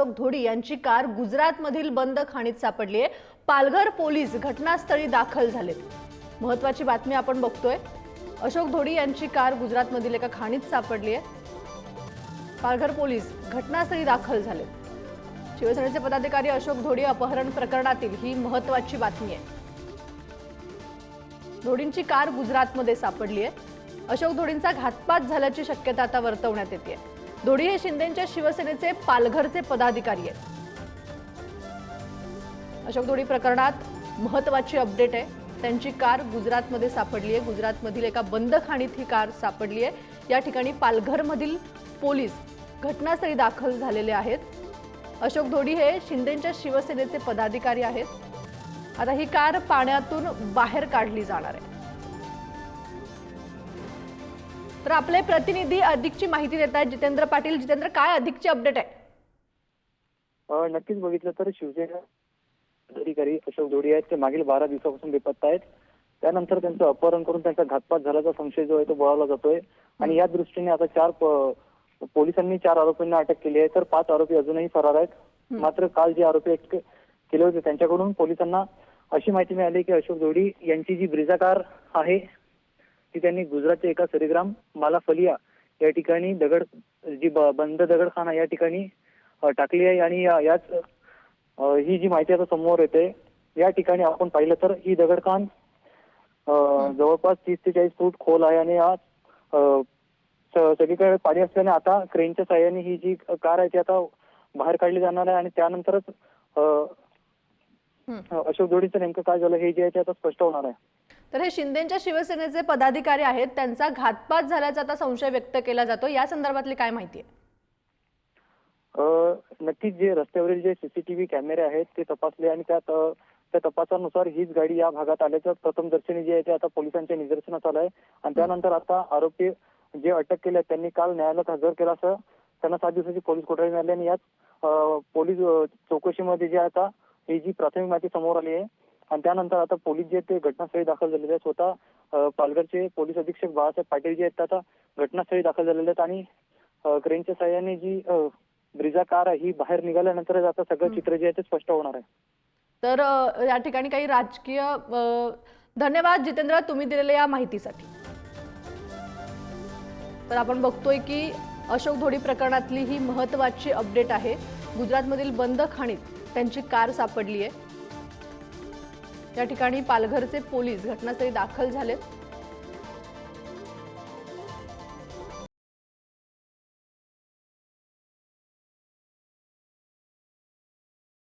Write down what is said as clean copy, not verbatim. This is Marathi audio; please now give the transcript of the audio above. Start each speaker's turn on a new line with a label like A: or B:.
A: अशोक धोडी यांची कार गुजरातमधील बंद खाणीत सापडली आहे। पालघर पोलीस घटनास्थळी दाखल झालेत। महत्त्वाची बातमी आपण बघतोय। अशोक धोडी यांची कार गुजरातमधील एका खाणीत सापडली आहे। पालघर पोलीस घटनास्थळी दाखल झालेत। शिवसेनेचे पदाधिकारी अशोक धोडी अपहरण प्रकरणातील ही महत्त्वाची बातमी आहे। धोडींची कार गुजरातमध्ये सापडली आहे। अशोक धोडींचा घातपात झाल्याची शक्यता आता वर्तवण्यात येते। धोडी हे शिंदेच्या शिवसेनेचे पालघरचे पदाधिकारी आहेत। अशोक धोडी प्रकरणात महत्त्वाची अपडेट आहे। त्यांची कार गुजरातमध्ये सापडली आहे। गुजरातमधील एका बंद खाणीत ही कार सापडली आहे। या ठिकाणी पालघरमधील पोलीस घटनास्थळी दाखल झालेले आहेत। अशोक धोडी हे शिंदेच्या शिवसेनेचे पदाधिकारी आहेत। आता ही कार पाण्यातून बाहेर काढली जाणार आहे। तर आपले प्रतिनिधी अधिकची माहिती देत आहेत जितेंद्र पाटील। जितेंद्र, काय अधिकची अपडेट आहे?
B: नक्कीच बघितलं तर शिवसेना अधिकारी अशोक धोडी आहेत ते मागील 12 दिवसापासून बेपत्ता आहेत। त्यानंतर त्यांचं अपहरण करून त्यांचा घातपात झाल्याचा संशय जो आहे तो बळावला जातोय आणि या दृष्टीने आता पोलिसांनी 4 आरोपींना अटक केली आहे, तर 5 आरोपी अजूनही फरार आहेत। मात्र काल जे आरोपी अटक केले होते त्यांच्याकडून पोलिसांना अशी माहिती मिळाली की अशोक धोडी यांची जी ब्रिझा कार आहे ती त्यांनी गुजरातच्या एका सरीग्राम मालाफलिया या ठिकाणी बंद दगडखाना या ठिकाणी टाकली आहे। आणि याच ही जी माहिती आता समोर येते, या ठिकाणी आपण पाहिलं तर ही दगडखान जवळपास 30 ते 40 फूट खोल आहे आणि सगळीकडे पाणी असल्याने आता क्रेनच्या साहाय्याने ही जी कार आहे ती आता बाहेर काढली जाणार आहे आणि त्यानंतरच अशोक धोडीचं नेमकं काय झालं हे जे आहे ते आता स्पष्ट होणार आहे।
A: तर हे शिंदेच्या शिवसेनेचे पदाधिकारी आहेत, त्यांचा घातपात झाल्याचा आता संशय व्यक्त केला जातो। या संदर्भातली काय माहिती आहे?
B: नक्कीच जे रस्त्यावरील जे सीसीटीव्ही कॅमेरे आहेत ते तपासले आणि त्या तपासानुसार हीच गाडी या भागात आल्याचं प्रथमदर्शनी जे आहे ते आता पोलिसांच्या निदर्शनास आलं आहे। आणि त्यानंतर आता आरोपी जे अटक केले त्यांनी काल न्यायालयात हजर केला असं त्यांना 7 दिवसाची पोलीस कोठडी मिळाली आणि याच पोलीस चौकशीमध्ये जे आता ही जी प्राथमिक माहिती समोर आली आहे आणि त्यानंतर आता पोलीस जे ते घटनास्थळी दाखल झालेले आहेत। स्वतः पालघरचे पोलीस अधीक्षक बाळासाहेब पाटील जे आहेत आता घटनास्थळी दाखल झालेले आहेत आणि क्रेनच्या साहाय्याने जी ब्रिझा कार आहे ही बाहेर निघाल्यानंतर आता सगळं चित्र जे आहे ते स्पष्ट होणार आहे।
A: तर या ठिकाणी काही राजकीय धन्यवाद जितेंद्र तुम्ही दिलेल्या या माहितीसाठी। तर आपण बघतोय की अशोक धोडी प्रकरणातली ही महत्त्वाची अपडेट आहे। गुजरातमधील बंद खाणीत त्यांची कार सापडली आहे। या ठिकाणी पालघरचे पोलीस घटनास्थळी दाखल झालेत।